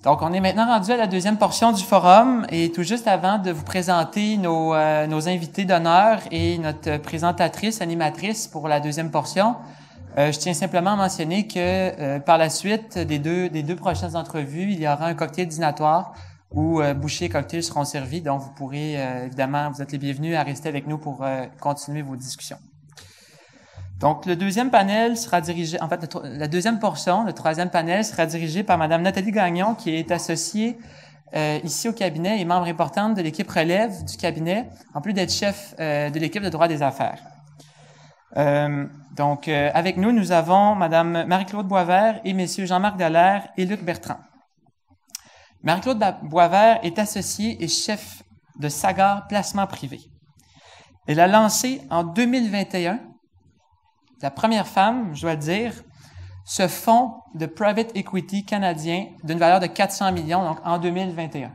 Donc, on est maintenant rendu à la deuxième portion du forum et tout juste avant de vous présenter nos invités d'honneur et notre présentatrice, animatrice pour la deuxième portion, je tiens simplement à mentionner que par la suite des deux prochaines entrevues, il y aura un cocktail dînatoire où bouchées et cocktails seront servis. Donc, vous pourrez, évidemment, vous êtes les bienvenus à rester avec nous pour continuer vos discussions. Donc, le deuxième panel sera dirigé, en fait, la deuxième portion, le troisième panel sera dirigé par Madame Nathalie Gagnon, qui est associée ici au cabinet et membre importante de l'équipe relève du cabinet, en plus d'être chef de l'équipe de droit des affaires. Avec nous, nous avons Madame Marie-Claude Boisvert et Messieurs Jean-Marc Dallaire et Luc Bertrand. Marie-Claude Boisvert est associée et chef de Sagard Placement Privé. Elle a lancé en 2021 la première femme, je dois le dire, ce fonds de private equity canadien d'une valeur de 400 millions, donc en 2021.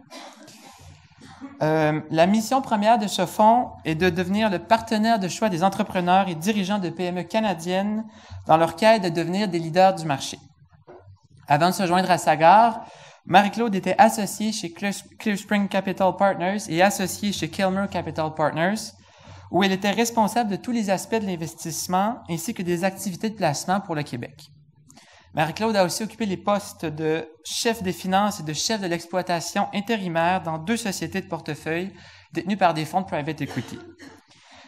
La mission première de ce fonds est de devenir le partenaire de choix des entrepreneurs et dirigeants de PME canadiennes dans leur quête de devenir des leaders du marché. Avant de se joindre à Sagard, Marie-Claude était associée chez Clear Spring Capital Partners et associée chez Kilmer Capital Partners, où elle était responsable de tous les aspects de l'investissement ainsi que des activités de placement pour le Québec. Marie-Claude a aussi occupé les postes de chef des finances et de chef de l'exploitation intérimaire dans 2 sociétés de portefeuille détenues par des fonds de private equity.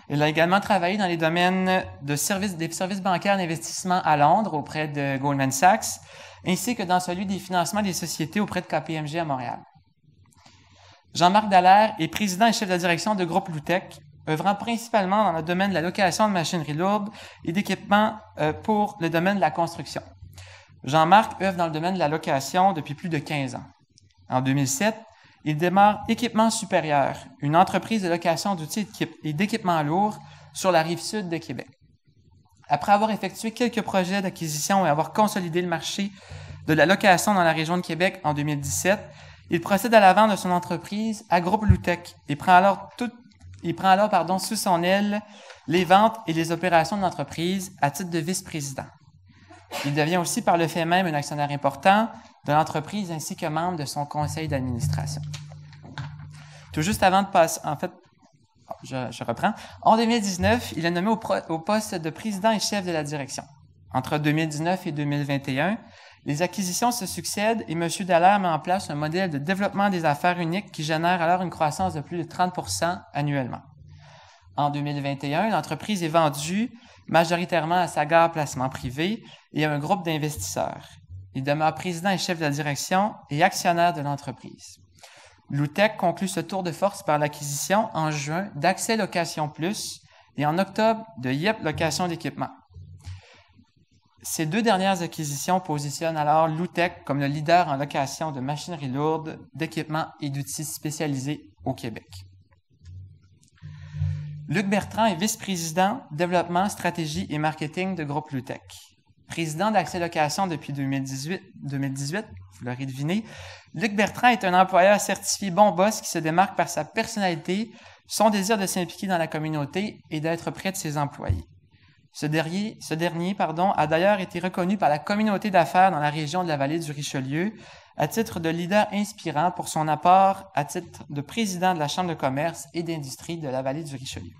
Elle a également travaillé dans les domaines des services bancaires d'investissement à Londres auprès de Goldman Sachs, ainsi que dans celui des financements des sociétés auprès de KPMG à Montréal. Jean-Marc Dallaire est président et chef de direction de Groupe Loutec, œuvrant principalement dans le domaine de la location de machinerie lourde et d'équipements pour le domaine de la construction. Jean-Marc œuvre dans le domaine de la location depuis plus de 15 ans. En 2007, il démarre Équipement Supérieur, une entreprise de location d'outils et d'équipements lourds sur la rive sud de Québec. Après avoir effectué quelques projets d'acquisition et avoir consolidé le marché de la location dans la région de Québec en 2017, il procède à la vente de son entreprise à Groupe Loutec et prend alors sous son aile les ventes et les opérations de l'entreprise à titre de vice-président. Il devient aussi par le fait même un actionnaire important de l'entreprise ainsi que membre de son conseil d'administration. Tout juste avant de passer, je reprends. En 2019, il est nommé au poste de président et chef de la direction. Entre 2019 et 2021, les acquisitions se succèdent et M. Dallaire met en place un modèle de développement des affaires unique qui génère alors une croissance de plus de 30% annuellement. En 2021, l'entreprise est vendue majoritairement à Sagard Placement Privé et à un groupe d'investisseurs. Il demeure président et chef de la direction et actionnaire de l'entreprise. Loutec conclut ce tour de force par l'acquisition en juin d'Accès Location Plus et en octobre de YEP Location d'équipement. Ces 2 dernières acquisitions positionnent alors Loutec comme le leader en location de machinerie lourde, d'équipements et d'outils spécialisés au Québec. Luc Bertrand est vice-président développement, stratégie et marketing de Groupe Loutec. Président d'Accès Location depuis 2018, vous l'aurez deviné, Luc Bertrand est un employeur certifié bon boss qui se démarque par sa personnalité, son désir de s'impliquer dans la communauté et d'être près de ses employés. Ce dernier, a d'ailleurs été reconnu par la communauté d'affaires dans la région de la vallée du Richelieu à titre de leader inspirant pour son apport à titre de président de la Chambre de commerce et d'industrie de la vallée du Richelieu.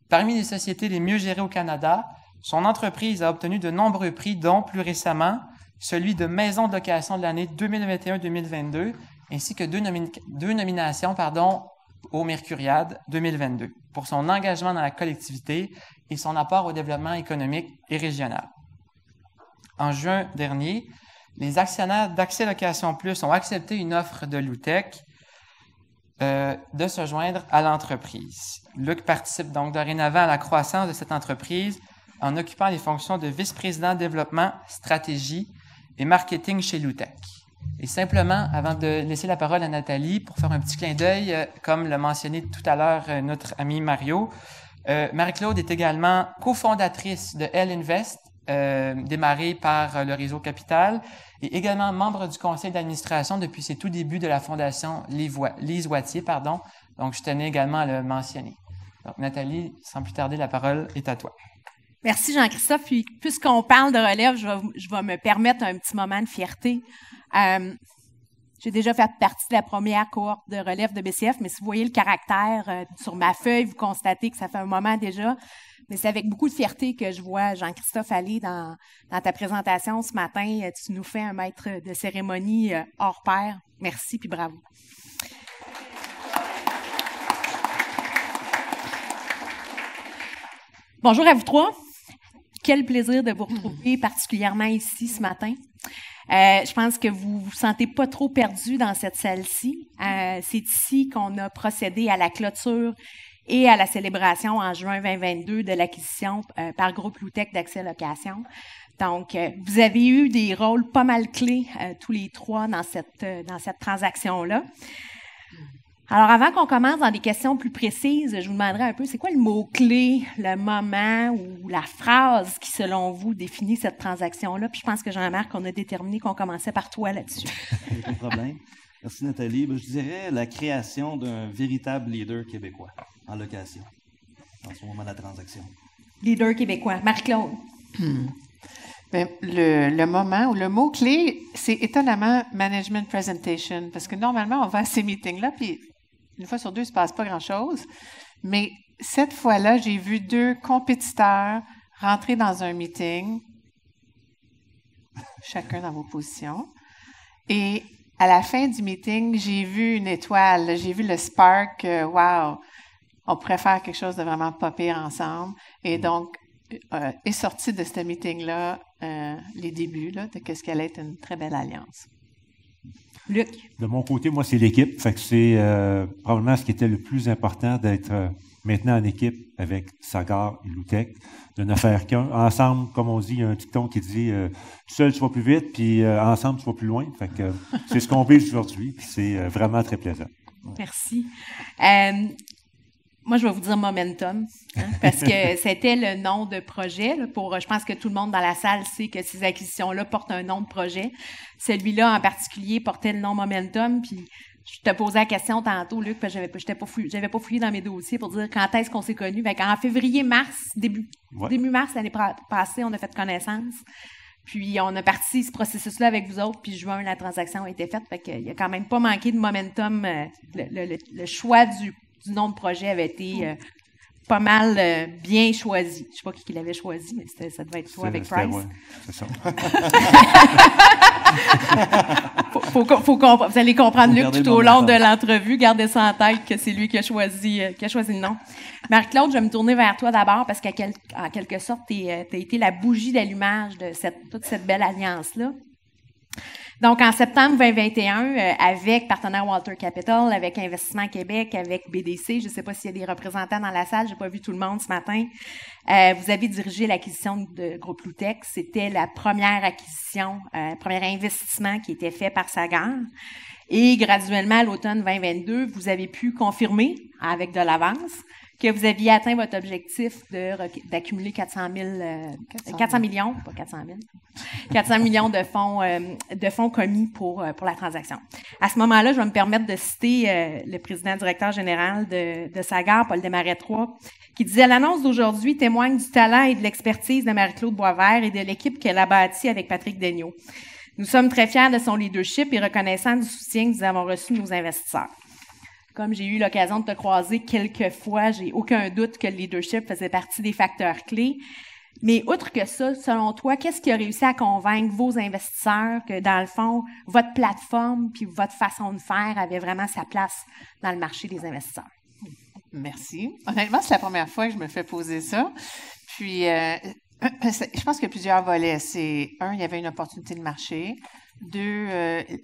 Parmi les sociétés les mieux gérées au Canada, son entreprise a obtenu de nombreux prix, dont plus récemment celui de Maison de location de l'année 2021-2022, ainsi que deux nominations au Mercuriade 2022 pour son engagement dans la collectivité et son apport au développement économique et régional. En juin dernier, les actionnaires d'Accès Location Plus ont accepté une offre de Loutec de se joindre à l'entreprise. Luc participe donc dorénavant à la croissance de cette entreprise en occupant les fonctions de vice-président développement, stratégie et marketing chez Loutec. Et simplement, avant de laisser la parole à Nathalie, pour faire un petit clin d'œil, comme l'a mentionné tout à l'heure notre ami Mario, Marie-Claude est également cofondatrice de Elle Invest, démarrée par le réseau Capital, et également membre du conseil d'administration depuis ses tout débuts de la fondation Lise Wattier. Donc je tenais également à le mentionner. Donc Nathalie, sans plus tarder, la parole est à toi. Merci Jean-Christophe. Puis, puisqu'on parle de relève, je vais me permettre un petit moment de fierté. J'ai déjà fait partie de la première cohorte de relève de BCF, mais si vous voyez le caractère sur ma feuille, vous constatez que ça fait un moment déjà. Mais c'est avec beaucoup de fierté que je vois Jean-Christophe aller dans ta présentation ce matin. Tu nous fais un maître de cérémonie hors pair. Merci, puis bravo. Bonjour à vous trois. Quel plaisir de vous retrouver particulièrement ici ce matin. Je pense que vous vous sentez pas trop perdu dans cette salle-ci. C'est ici qu'on a procédé à la clôture et à la célébration en juin 2022 de l'acquisition par Groupe Loutec d'Accès Location. Donc, vous avez eu des rôles pas mal clés tous les trois dans cette transaction-là. Alors, avant qu'on commence dans des questions plus précises, je vous demanderai un peu, c'est quoi le mot-clé, le moment ou la phrase qui, selon vous, définit cette transaction-là? Puis je pense que Jean-Marc, on a déterminé qu'on commençait par toi là-dessus. Pas de problème. Merci Nathalie. Je dirais la création d'un véritable leader québécois en location, en ce moment de la transaction. Leader québécois. Marie-Claude. Bien, le moment ou le mot-clé, c'est étonnamment management presentation, parce que normalement, on va à ces meetings-là, puis une fois sur deux, il ne se passe pas grand-chose. Mais cette fois-là, j'ai vu deux compétiteurs rentrer dans un meeting, chacun dans vos positions, et à la fin du meeting, j'ai vu une étoile, j'ai vu le spark, wow, on pourrait faire quelque chose de vraiment pas pire ensemble. Et donc, est sorti de ce meeting-là les débuts là, de ce qu'allait être une très belle alliance. Luc. De mon côté, moi, c'est l'équipe. Fait que c'est probablement ce qui était le plus important d'être maintenant en équipe avec Sagard et Loutec, de ne faire qu'un. Ensemble, comme on dit, il y a un dicton qui dit seul tu vas plus vite, puis ensemble tu vas plus loin. Fait que c'est ce qu'on vit aujourd'hui, puis c'est vraiment très plaisant. Merci. Moi, je vais vous dire Momentum, parce que c'était le nom de projet. Là, je pense que tout le monde dans la salle sait que ces acquisitions-là portent un nom de projet. Celui-là, en particulier, portait le nom Momentum. Puis, je te posais la question tantôt, Luc, parce que j'avais pas fouillé dans mes dossiers pour dire quand est-ce qu'on s'est connus. En février-mars, début mars l'année passée, on a fait connaissance. Puis, on a parti ce processus-là avec vous autres, puis juin, la transaction a été faite. Fait qu'il y a quand même pas manqué de Momentum. Le choix du nom de projet avait été pas mal bien choisi. Je ne sais pas qui l'avait choisi, mais ça devait être toi avec Price. Ouais, c'est ça. Vous allez comprendre, Luc, tout au long de l'entrevue. Gardez ça en tête que c'est lui qui a choisi le nom. Marc-Claude, je vais me tourner vers toi d'abord parce qu'en quelque sorte, tu as été la bougie d'allumage de toute cette belle alliance-là. Donc, en septembre 2021, avec partenaire Walter Capital, avec Investissement Québec, avec BDC, je ne sais pas s'il y a des représentants dans la salle, je n'ai pas vu tout le monde ce matin, vous avez dirigé l'acquisition de Groupe Loutec. C'était la première acquisition, premier investissement qui était fait par Sagard. Et graduellement, à l'automne 2022, vous avez pu confirmer, avec de l'avance, que vous aviez atteint votre objectif d'accumuler 400 millions, pas 400 000, 400 millions de fonds commis pour la transaction. À ce moment-là, je vais me permettre de citer le président directeur général de Sagard, Paul Desmarais-III, qui disait « L'annonce d'aujourd'hui témoigne du talent et de l'expertise de Marie-Claude Boisvert et de l'équipe qu'elle a bâtie avec Patrick Daigneault. Nous sommes très fiers de son leadership et reconnaissants du soutien que nous avons reçu de nos investisseurs. » Comme j'ai eu l'occasion de te croiser quelques fois, j'ai aucun doute que le leadership faisait partie des facteurs clés. Mais outre que ça, selon toi, qu'est-ce qui a réussi à convaincre vos investisseurs que, dans le fond, votre plateforme puis votre façon de faire avait vraiment sa place dans le marché des investisseurs? Merci. Honnêtement, c'est la première fois que je me fais poser ça. Puis, je pense qu'il y a plusieurs volets. C'est, un, il y avait une opportunité de marché. Deux,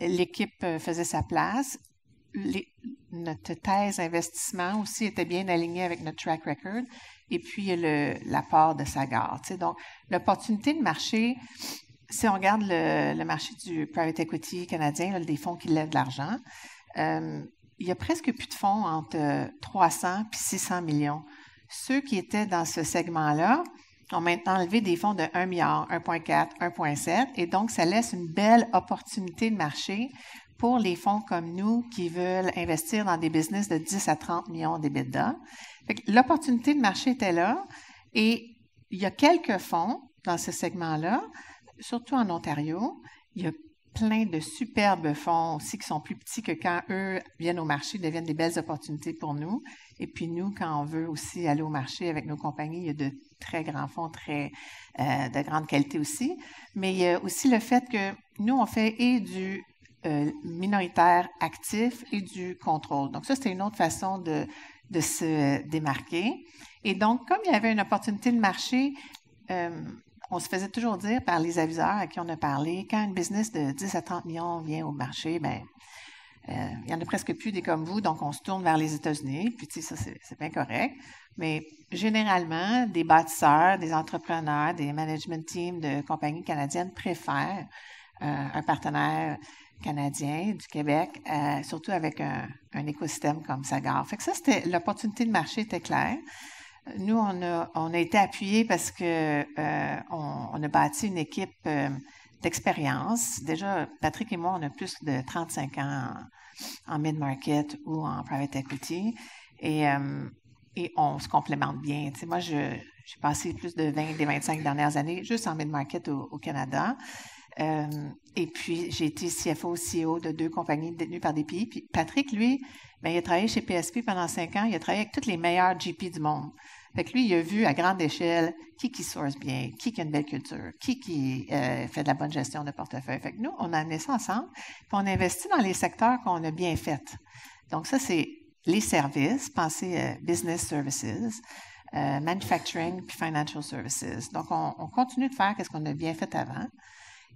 l'équipe faisait sa place. Notre thèse investissement aussi était bien alignée avec notre track record. Et puis, l'apport de Sagard. Donc, l'opportunité de marché, si on regarde le marché du private equity canadien, là, des fonds qui lèvent de l'argent, il y a presque plus de fonds entre 300 et 600 millions. Ceux qui étaient dans ce segment-là ont maintenant levé des fonds de 1 milliard, 1,4, 1,7. Et donc, ça laisse une belle opportunité de marché pour les fonds comme nous qui veulent investir dans des business de 10 à 30 millions d'EBITDA. L'opportunité de marché était là et il y a quelques fonds dans ce segment-là, surtout en Ontario. Il y a plein de superbes fonds aussi qui sont plus petits que quand eux viennent au marché, deviennent des belles opportunités pour nous. Et puis nous, quand on veut aussi aller au marché avec nos compagnies, il y a de très grands fonds, de grande qualité aussi. Mais il y a aussi le fait que nous, on fait et du minoritaire actif et du contrôle. Donc ça, c'était une autre façon de se démarquer. Et donc, comme il y avait une opportunité de marché, on se faisait toujours dire par les aviseurs à qui on a parlé, quand une business de 10 à 30 millions vient au marché, il y en a presque plus des comme vous, donc on se tourne vers les États-Unis, puis tu sais, ça, c'est bien correct. Mais généralement, des bâtisseurs, des entrepreneurs, des management teams de compagnies canadiennes préfèrent un partenaire canadien du Québec, surtout avec un écosystème comme Sagard. Fait que ça, l'opportunité de marché était claire. Nous, on a été appuyés parce que on a bâti une équipe d'expérience. Déjà, Patrick et moi, on a plus de 35 ans en mid-market ou en private equity et on se complémente bien. Tu sais, moi, j'ai passé plus de 20 des 25 dernières années juste en mid-market au Canada. Et puis, j'ai été CFO, CEO de 2 compagnies détenues par des pays. Puis Patrick, lui, il a travaillé chez PSP pendant 5 ans. Il a travaillé avec tous les meilleurs GP du monde. Fait que lui, il a vu à grande échelle qui source bien, qui a une belle culture, qui fait de la bonne gestion de portefeuille. Fait que nous, on a amené ça ensemble, puis on a investi dans les secteurs qu'on a bien faits. Donc ça, c'est les services, pensez business services, manufacturing, puis financial services. Donc, on continue de faire ce qu'on a bien fait avant.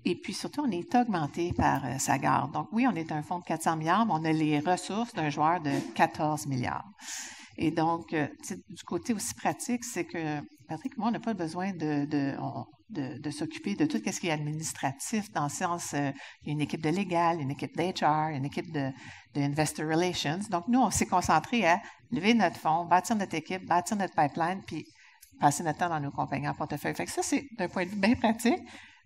Et puis surtout, on est augmenté par Sagard. Donc oui, on est un fonds de 400 milliards, mais on a les ressources d'un joueur de 14 milliards. Et donc, du côté aussi pratique, c'est que Patrick et moi, on n'a pas besoin de s'occuper de tout ce qui est administratif, dans le sens, il y a une équipe de légal, une équipe d'HR, une équipe de investor relations. Donc, nous, on s'est concentré à lever notre fonds, bâtir notre équipe, bâtir notre pipeline, puis passer notre temps dans nos compagnies en portefeuille. Fait que ça, c'est d'un point de vue bien pratique.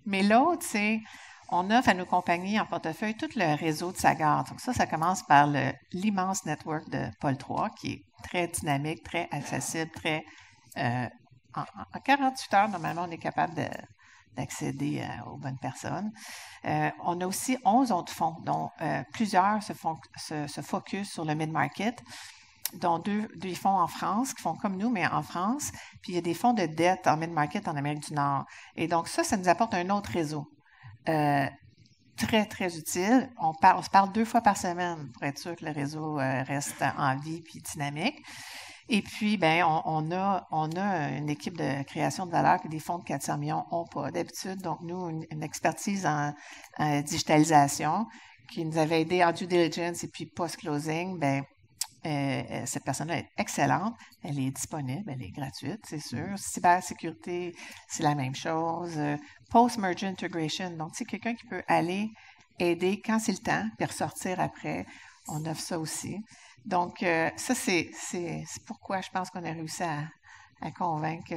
Mais l'autre, c'est on offre à nos compagnies en portefeuille tout le réseau de Sagard. Donc ça commence par l'immense network de Paul III, qui est très dynamique, très accessible, en 48 heures, normalement, on est capable d'accéder aux bonnes personnes. On a aussi 11 autres fonds, dont plusieurs se focus sur le mid-market, dont deux fonds en France, qui font comme nous, mais en France. Puis il y a des fonds de dette en mid-market en Amérique du Nord. Et donc ça nous apporte un autre réseau. Très, très utile. On se parle 2 fois par semaine pour être sûr que le réseau reste en vie puis dynamique. Et puis, on a une équipe de création de valeur que des fonds de 400 millions n'ont pas d'habitude. Donc, nous, une expertise en digitalisation qui nous avait aidé en due diligence et puis post-closing, cette personne-là est excellente. Elle est disponible, elle est gratuite, c'est sûr. Cybersécurité, c'est la même chose. Post-merger integration, donc c'est quelqu'un qui peut aller aider quand c'est le temps, puis ressortir après. On offre ça aussi. Donc, ça, c'est pourquoi je pense qu'on a réussi à convaincre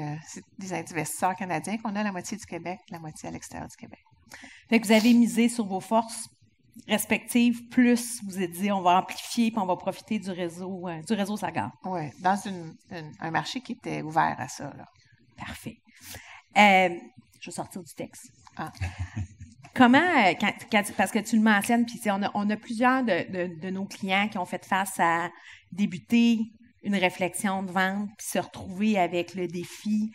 des investisseurs canadiens qu'on a la moitié du Québec, la moitié à l'extérieur du Québec. Fait que vous avez misé sur vos forces respectives, plus vous êtes dit on va amplifier puis on va profiter du réseau Sagard. Oui, dans un marché qui était ouvert à ça, là. Parfait. Je vais sortir du texte. Ah. Comment, parce que tu le mentionnes, puis on a plusieurs de nos clients qui ont fait face à débuter une réflexion de vente, puis se retrouver avec le défi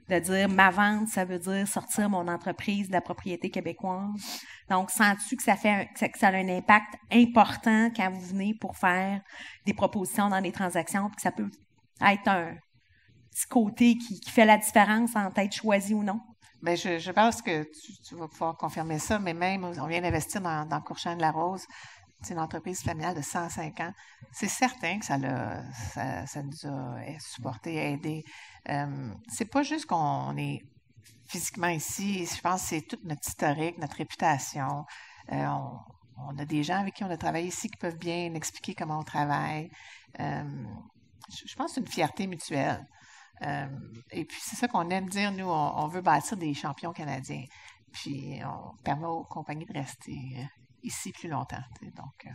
de dire ma vente, ça veut dire sortir mon entreprise de la propriété québécoise. Donc, sens-tu que ça a un impact important quand vous venez pour faire des propositions dans les transactions, puis que ça peut être un petit côté qui fait la différence entre être choisi ou non? Bien, je pense que tu vas pouvoir confirmer ça, mais même, on vient d'investir dans Courchesne de la Rose. C'est une entreprise familiale de 105 ans. C'est certain que ça nous a supporté, aidé. C'est pas juste qu'on est physiquement ici. Je pense que c'est tout notre historique, notre réputation. On a des gens avec qui on a travaillé ici qui peuvent bien expliquer comment on travaille. Je pense que c'est une fierté mutuelle. Et puis, c'est ça qu'on aime dire, nous, on veut bâtir des champions canadiens. Puis, on permet aux compagnies de rester ici plus longtemps. Donc,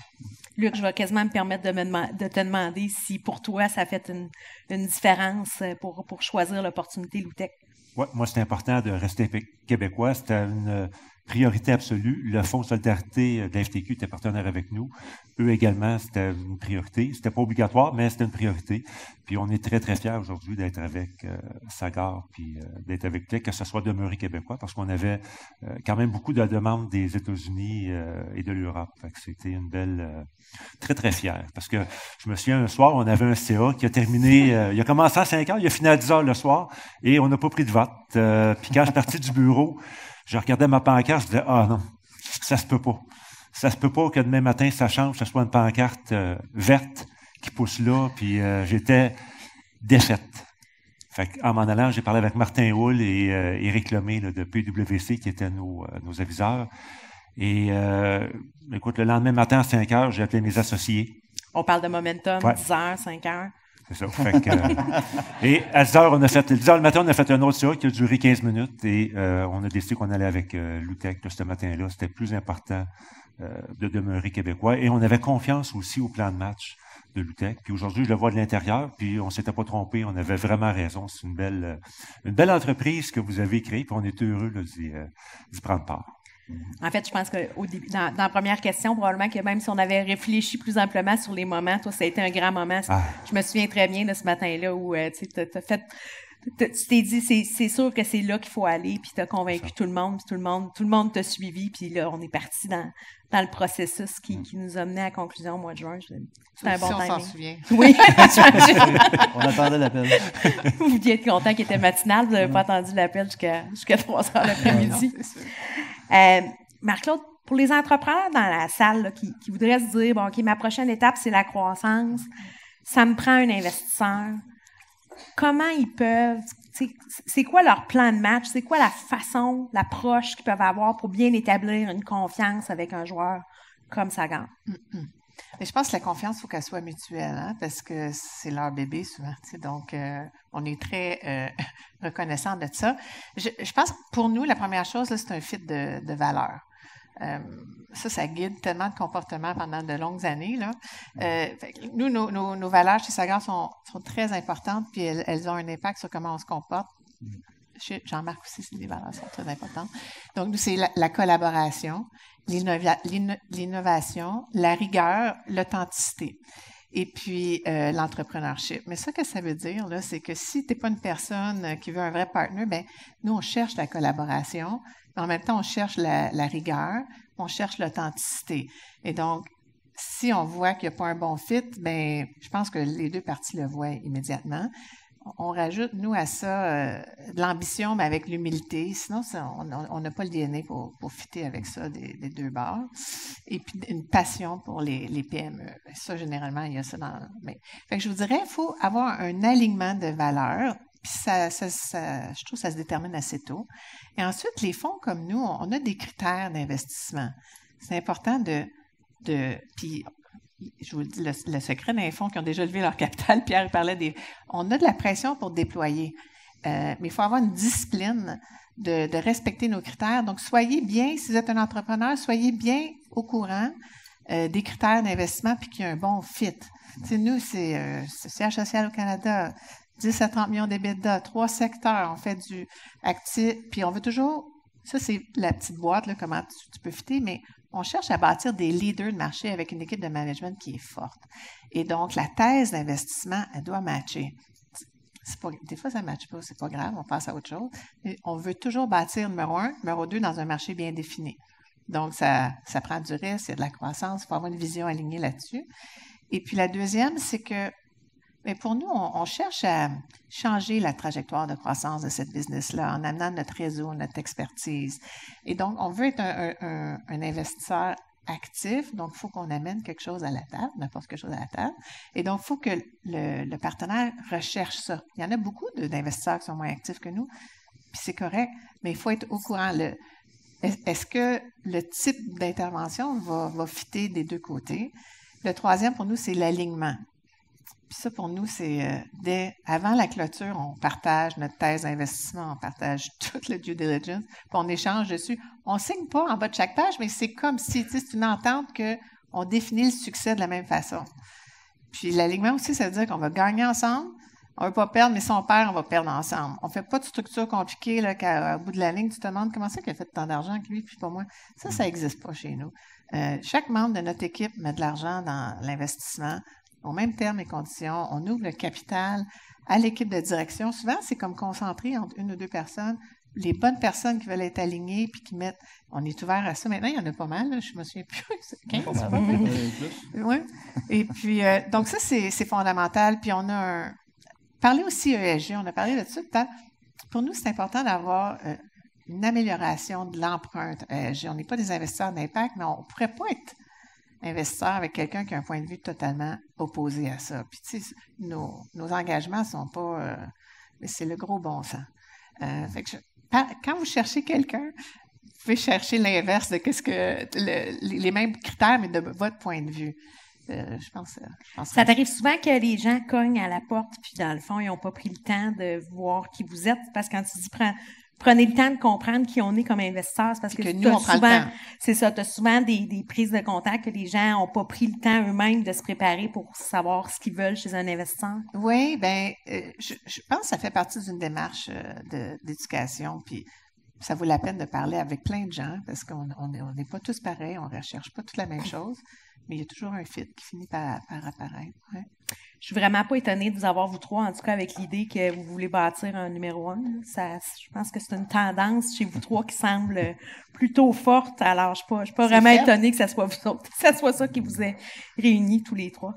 Luc, je vais quasiment me permettre de te demander si, pour toi, ça a fait une différence pour choisir l'opportunité Loutec. Ouais, moi, c'est important de rester québécois. C'était une priorité absolue. Le Fonds de solidarité de la FTQ était partenaire avec nous. Eux également, c'était une priorité. C'était pas obligatoire, mais c'était une priorité. Puis on est très, très fiers aujourd'hui d'être avec Sagard, puis d'être avec Tech, que ce soit demeuré québécois, parce qu'on avait quand même beaucoup de demandes des États-Unis et de l'Europe. Fait que c'était une belle... très, très fier. Parce que je me souviens, un soir, on avait un CA qui a terminé... il a commencé à 5 heures, il a fini à 10 heures le soir, et on n'a pas pris de vote. Puis quand je suis parti du bureau, je regardais ma pancarte, je disais, ah non, ça se peut pas. Ça se peut pas que demain matin, ça change, que ce soit une pancarte verte qui pousse là, puis j'étais défaite. Fait qu'en m'en allant, j'ai parlé avec Martin Houle et Éric Lemay là, de PwC, qui étaient nos aviseurs. Et écoute, le lendemain matin, à 5 heures, j'ai appelé mes associés. On parle de momentum, Ouais. 10 heures, 5 heures. C'est ça. Fait que, et à 10 heures, 10 heures le matin, on a fait un autre CA qui a duré 15 minutes et on a décidé qu'on allait avec l'UTEC ce matin-là. C'était plus important de demeurer québécois et on avait confiance aussi au plan de match de l'UTEC. Puis aujourd'hui, je le vois de l'intérieur, puis on s'était pas trompé, on avait vraiment raison. C'est une belle entreprise que vous avez créée, puis on est heureux là, d'y prendre part. En fait, je pense qu'au début, dans la première question, probablement que même si on avait réfléchi plus amplement sur les moments, toi, ça a été un grand moment. Je me souviens très bien de ce matin-là où tu t'es dit, c'est sûr que c'est là qu'il faut aller, puis tu as convaincu tout le monde t'a suivi, puis là, on est parti dans le processus qui nous a mené à la conclusion au mois de juin. C'était un bon timing. On s'en souvient. Oui, On attendait l'appel. vous deviez être content qu'il était matinal, vous n'avez pas attendu l'appel jusqu'à 3 heures l'après-midi. Marc-Claude, pour les entrepreneurs dans la salle là, qui voudraient se dire, bon, OK, ma prochaine étape, c'est la croissance, ça me prend un investisseur, comment ils peuvent, c'est quoi leur plan de match, c'est quoi la façon, l'approche qu'ils peuvent avoir pour bien établir une confiance avec un joueur comme Sagard? Mais je pense que la confiance, il faut qu'elle soit mutuelle, hein, parce que c'est leur bébé souvent. Donc, on est très reconnaissant de ça. Je pense que pour nous, la première chose, là, c'est un fit de valeurs. Ça guide tellement de comportements pendant de longues années. Là. Nous, nos valeurs chez Sagard sont très importantes, puis elles ont un impact sur comment on se comporte. Jean-Marc aussi, les valeurs sont très importantes. Donc, nous, c'est la collaboration, l'innovation, la rigueur, l'authenticité. Et puis, l'entrepreneurship. Mais ça, que ça veut dire, là, c'est que si tu n'es pas une personne qui veut un vrai partner, ben nous, on cherche la collaboration, mais en même temps, on cherche la rigueur, on cherche l'authenticité. Et donc, si on voit qu'il n'y a pas un bon fit, ben je pense que les deux parties le voient immédiatement. On rajoute, nous, à ça, de l'ambition, mais avec l'humilité. Sinon, on n'a pas le DNA pour fitter avec ça des deux bords. Et puis, une passion pour les PME. Ça, généralement, il y a ça dans... Fait que je vous dirais, il faut avoir un alignement de valeurs. Puis je trouve que ça se détermine assez tôt. Et ensuite, les fonds comme nous, on a des critères d'investissement. C'est important puis, je vous dis, le secret d'un fonds qui ont déjà levé leur capital, Pierre parlait on a de la pression pour déployer, mais il faut avoir une discipline de respecter nos critères. Donc, soyez bien, si vous êtes un entrepreneur, soyez bien au courant des critères d'investissement puis qu'il y a un bon fit. T'sais, nous, c'est siège social au Canada, 10 à 30 millions d'EBITDA, 3 secteurs, on fait du actif, puis on veut toujours, ça c'est la petite boîte, là, comment tu peux fitter, mais on cherche à bâtir des leaders de marché avec une équipe de management qui est forte. Et donc, la thèse d'investissement, elle doit matcher. Des fois, ça ne matche pas, c'est pas grave, on passe à autre chose. Mais on veut toujours bâtir numéro 1, numéro 2 dans un marché bien défini. Donc, ça prend du risque, il y a de la croissance, il faut avoir une vision alignée là-dessus. Et puis, la deuxième, c'est que mais pour nous, on cherche à changer la trajectoire de croissance de cette business-là en amenant notre réseau, notre expertise. Et donc, on veut être un investisseur actif, donc il faut qu'on amène quelque chose à la table, n'importe quelque chose à la table. Et donc, il faut que le partenaire recherche ça. Il y en a beaucoup d'investisseurs qui sont moins actifs que nous, puis c'est correct, mais il faut être au courant. Est-ce que le type d'intervention va fitter des deux côtés? Le troisième, pour nous, c'est l'alignement. Puis ça, pour nous, c'est avant la clôture, on partage notre thèse d'investissement, on partage tout le due diligence, puis on échange dessus. On ne signe pas en bas de chaque page, mais c'est comme si, c'est une entente qu'on définit le succès de la même façon. Puis l'alignement aussi, ça veut dire qu'on va gagner ensemble, On veut pas perdre, mais si on perd, on va perdre ensemble. On fait pas de structure compliquée, là, qu'au bout de la ligne, tu te demandes comment c'est qu'il a fait tant d'argent que lui, puis pas moi. Ça n'existe pas chez nous. Chaque membre de notre équipe met de l'argent dans l'investissement, aux mêmes termes et conditions. On ouvre le capital à l'équipe de direction. Souvent, c'est comme concentré entre une ou deux personnes. Les bonnes personnes qui veulent être alignées puis qui mettent... On est ouvert à ça. Maintenant, il y en a pas mal. Là, je me souviens plus. 15, c'est pas mal. Oui. Et puis, donc ça, c'est fondamental. Puis on a parlé aussi ESG. On a parlé de ça peut-être. Pour nous, c'est important d'avoir une amélioration de l'empreinte ESG. On n'est pas des investisseurs d'impact, mais on ne pourrait pas être investisseur avec quelqu'un qui a un point de vue totalement opposé à ça. Puis, tu sais, nos engagements ne sont pas... mais c'est le gros bon sens. Fait que quand vous cherchez quelqu'un, vous pouvez chercher l'inverse de les mêmes critères, mais de votre point de vue. Je pense ça t'arrive souvent que les gens cognent à la porte, puis dans le fond, ils n'ont pas pris le temps de voir qui vous êtes, parce que quand tu dis prenez le temps de comprendre qui on est comme investisseur, c'est parce que nous, on prend le temps. C'est ça, tu as souvent des prises de contact que les gens n'ont pas pris le temps eux-mêmes de se préparer pour savoir ce qu'ils veulent chez un investisseur. Oui, bien, je pense que ça fait partie d'une démarche d'éducation, puis ça vaut la peine de parler avec plein de gens, parce qu'on n'est pas tous pareils, on ne recherche pas toute la même chose, mais il y a toujours un fit qui finit par apparaître. Ouais. Je suis vraiment pas étonnée de vous avoir, vous trois, en tout cas avec l'idée que vous voulez bâtir un numéro 1. Je pense que c'est une tendance chez vous trois qui semble plutôt forte. Alors, je suis pas vraiment étonnée que ça soit vous autres, que ça soit ça qui vous ait réunis tous les trois.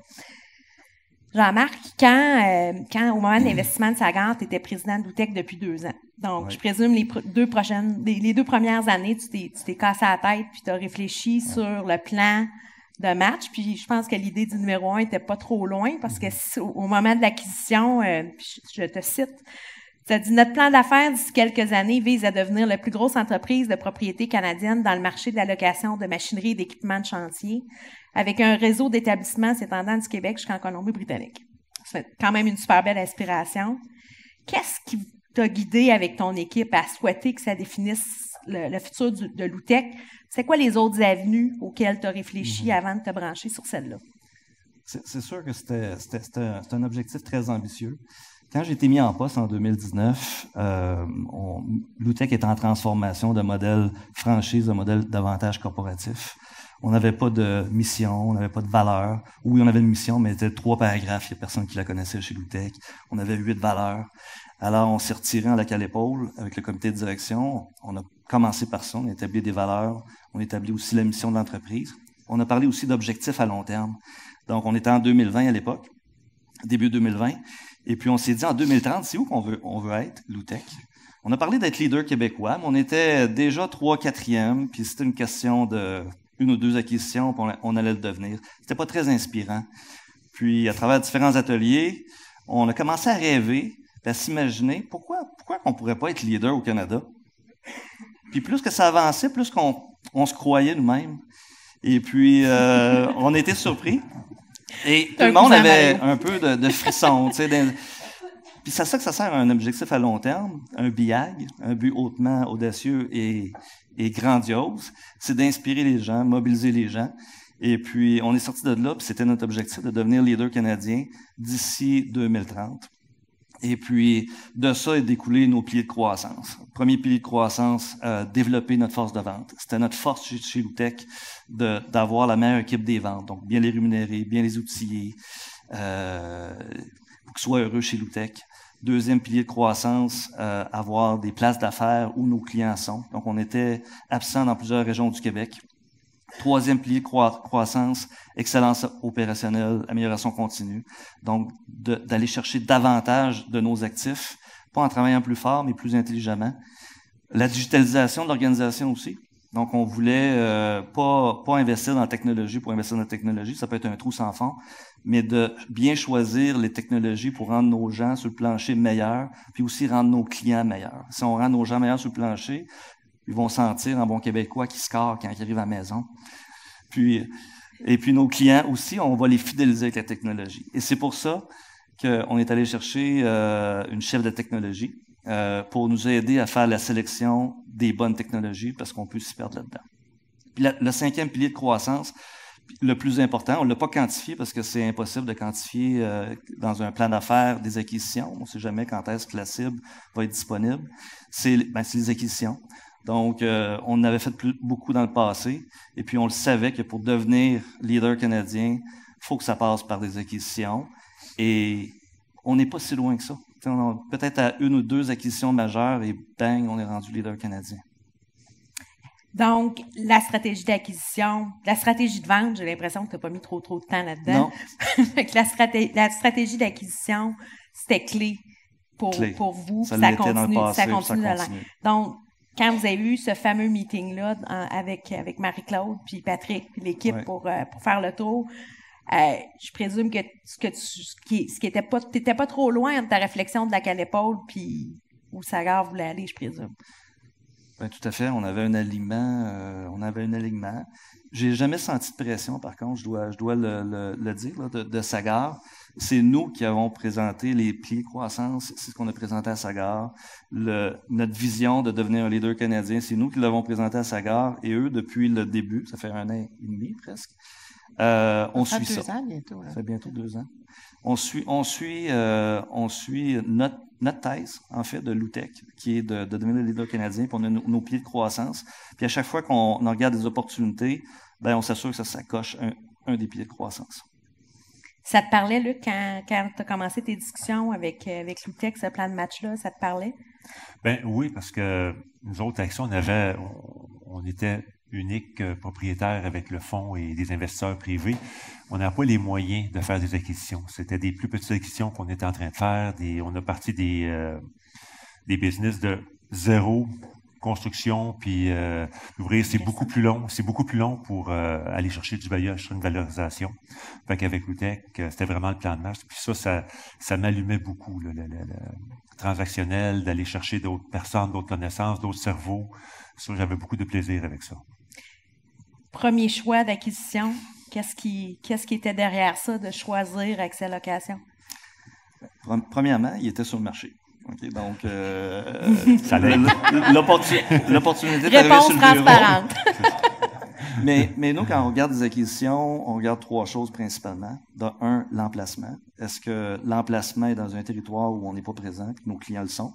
Jean-Marc, quand au moment de l'investissement de Sagard, tu étais président de l'OUTEC depuis 2 ans. Donc, je présume les deux premières années, tu t'es cassé la tête puis tu as réfléchi sur le plan de match. Puis je pense que l'idée du numéro 1 était pas trop loin parce que au moment de l'acquisition, je te cite, tu as dit « Notre plan d'affaires d'ici quelques années vise à devenir la plus grosse entreprise de propriété canadienne dans le marché de la location de machinerie et d'équipements de chantier, avec un réseau d'établissements s'étendant du Québec jusqu'en Colombie-Britannique. » C'est quand même une super belle aspiration. Qu'est-ce qui t'a guidé avec ton équipe à souhaiter que ça définisse le futur de l'OUTEC? C'est quoi les autres avenues auxquelles tu as réfléchi avant de te brancher sur celle-là? C'est sûr que c'était un objectif très ambitieux. Quand j'ai été mis en poste en 2019, l'OUTEC était en transformation de modèle franchise, de modèle davantage corporatif. On n'avait pas de mission, on n'avait pas de valeur. Oui, on avait une mission, mais c'était 3 paragraphes. Il n'y a personne qui la connaissait chez l'OUTEC. On avait 8 valeurs. Alors, on s'est retiré en lac à l'épaule avec le comité de direction. On a commencé par ça. On a établi des valeurs. On a établi aussi la mission de l'entreprise. On a parlé aussi d'objectifs à long terme. Donc, on était en 2020 à l'époque, début 2020. Et puis, on s'est dit en 2030, c'est où qu'on veut être, l'OUTEC? On a parlé d'être leader québécois, mais on était déjà 3, 4e, puis c'était une question de 1 ou 2 acquisitions, puis on allait le devenir. C'était pas très inspirant. Puis, à travers différents ateliers, on a commencé à rêver, à s'imaginer pourquoi on pourrait pas être leader au Canada. Puis plus que ça avançait, plus qu'on se croyait nous-mêmes. Et puis, on était surpris. Et tout le monde avait un peu de frisson, tu sais. Puis c'est ça que ça sert à un objectif à long terme, un BIAG, un but hautement audacieux et grandiose. C'est d'inspirer les gens, mobiliser les gens. Et puis, on est sorti de là, puis c'était notre objectif de devenir leader canadien d'ici 2030. Et puis, de ça est découlé nos piliers de croissance. Premier pilier de croissance, développer notre force de vente. C'était notre force chez l'OUTEC d'avoir la meilleure équipe des ventes. Donc, bien les rémunérer, bien les outiller, pour qu'ils soient heureux chez l'OUTEC. Deuxième pilier de croissance, avoir des places d'affaires où nos clients sont. Donc, on était absent dans plusieurs régions du Québec. Troisième pilier de croissance, excellence opérationnelle, amélioration continue. Donc, d'aller chercher davantage de nos actifs, pas en travaillant plus fort, mais plus intelligemment. La digitalisation de l'organisation aussi. Donc, on voulait pas investir dans la technologie pour investir dans la technologie, ça peut être un trou sans fond, mais de bien choisir les technologies pour rendre nos gens sur le plancher meilleurs, puis aussi rendre nos clients meilleurs. Si on rend nos gens meilleurs sur le plancher, ils vont sentir en bon québécois qu'ils scorent quand ils arrivent à la maison. Et puis nos clients aussi, on va les fidéliser avec la technologie. Et c'est pour ça qu'on est allé chercher une chef de technologie pour nous aider à faire la sélection des bonnes technologies parce qu'on peut s'y perdre là-dedans. Puis le 5e pilier de croissance, Le plus important, on ne l'a pas quantifié parce que c'est impossible de quantifier dans un plan d'affaires des acquisitions. On ne sait jamais quand est-ce que la cible va être disponible. C'est les acquisitions. Donc, on en avait fait beaucoup dans le passé. Et puis, on le savait que pour devenir leader canadien, il faut que ça passe par des acquisitions. Et on n'est pas si loin que ça. On a peut-être à 1 ou 2 acquisitions majeures et bang, on est rendu leader canadien. Donc, la stratégie d'acquisition, la stratégie de vente, j'ai l'impression que tu n'as pas mis trop de temps là-dedans. Non. la stratégie d'acquisition, c'était clé pour vous. Ça continue dans le passé, ça continue. Donc, quand vous avez eu ce fameux meeting-là avec Marie-Claude, puis Patrick, puis l'équipe pour faire le tour, je présume que t'étais pas trop loin de ta réflexion de la Calépaule, puis où Sagard voulait aller, je présume. Ben, tout à fait. On avait un alignement. J'ai jamais senti de pression, par contre, je dois le dire, là, de Sagard. C'est nous qui avons présenté les piliers de croissance. C'est ce qu'on a présenté à Sagard. Notre vision de devenir un leader canadien, c'est nous qui l'avons présenté à Sagard. Et eux, depuis le début, ça fait 1 an et demi presque, on suit ça. 2 ans bientôt. Hein. Ça fait bientôt 2 ans. On suit notre thèse, en fait, de Loutec, qui est de devenir le leader canadien, puis on a nos piliers de croissance. Puis à chaque fois qu'on regarde des opportunités, ben on s'assure que ça coche un des piliers de croissance. Ça te parlait, Luc, quand tu as commencé tes discussions avec Loutec, ce plan de match-là, ça te parlait? Ben oui, parce que nous autres, Action, on était unique propriétaire avec le fonds et des investisseurs privés. On n'a pas les moyens de faire des acquisitions. C'était des plus petites acquisitions qu'on était en train de faire. On a parti des business de 0 construction, puis ouvrir, c'est beaucoup plus long. C'est beaucoup plus long pour aller chercher du baillage sur une valorisation. Fait qu'avec Loutec, c'était vraiment le plan de match. Puis ça m'allumait beaucoup, le transactionnel, d'aller chercher d'autres personnes, d'autres connaissances, d'autres cerveaux. Ça, j'avais beaucoup de plaisir avec ça. Premier choix d'acquisition, qu'est-ce qui était derrière ça, de choisir Accès Location? Premièrement, il était sur le marché. Okay, donc, Réponse l'opportunité d'arriver sur le bureau. Transparente. mais nous, quand on regarde des acquisitions, on regarde 3 choses principalement. L'emplacement. Est-ce que l'emplacement est dans un territoire où on n'est pas présent, que nos clients le sont?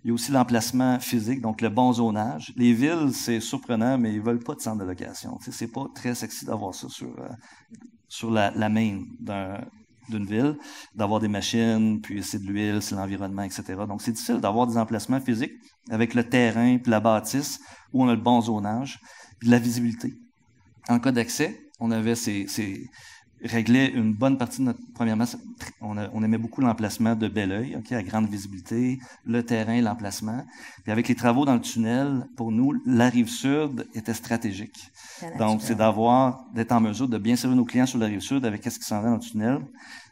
Il y a aussi l'emplacement physique, donc le bon zonage. Les villes, c'est surprenant, mais ils veulent pas de centre de location. Tu sais, c'est pas très sexy d'avoir ça sur la main d'une ville, d'avoir des machines, puis c'est de l'huile, c'est l'environnement, etc. Donc, c'est difficile d'avoir des emplacements physiques avec le terrain puis la bâtisse où on a le bon zonage, puis de la visibilité. En cas d'accès, on avait réglait une bonne partie de notre... Premièrement, on aimait beaucoup l'emplacement de Belleuil, à grande visibilité, le terrain, l'emplacement. Puis avec les travaux dans le tunnel, pour nous, la Rive-Sud était stratégique. Donc, c'est d'être en mesure de bien servir nos clients sur la Rive-Sud avec ce qui s'en va dans le tunnel.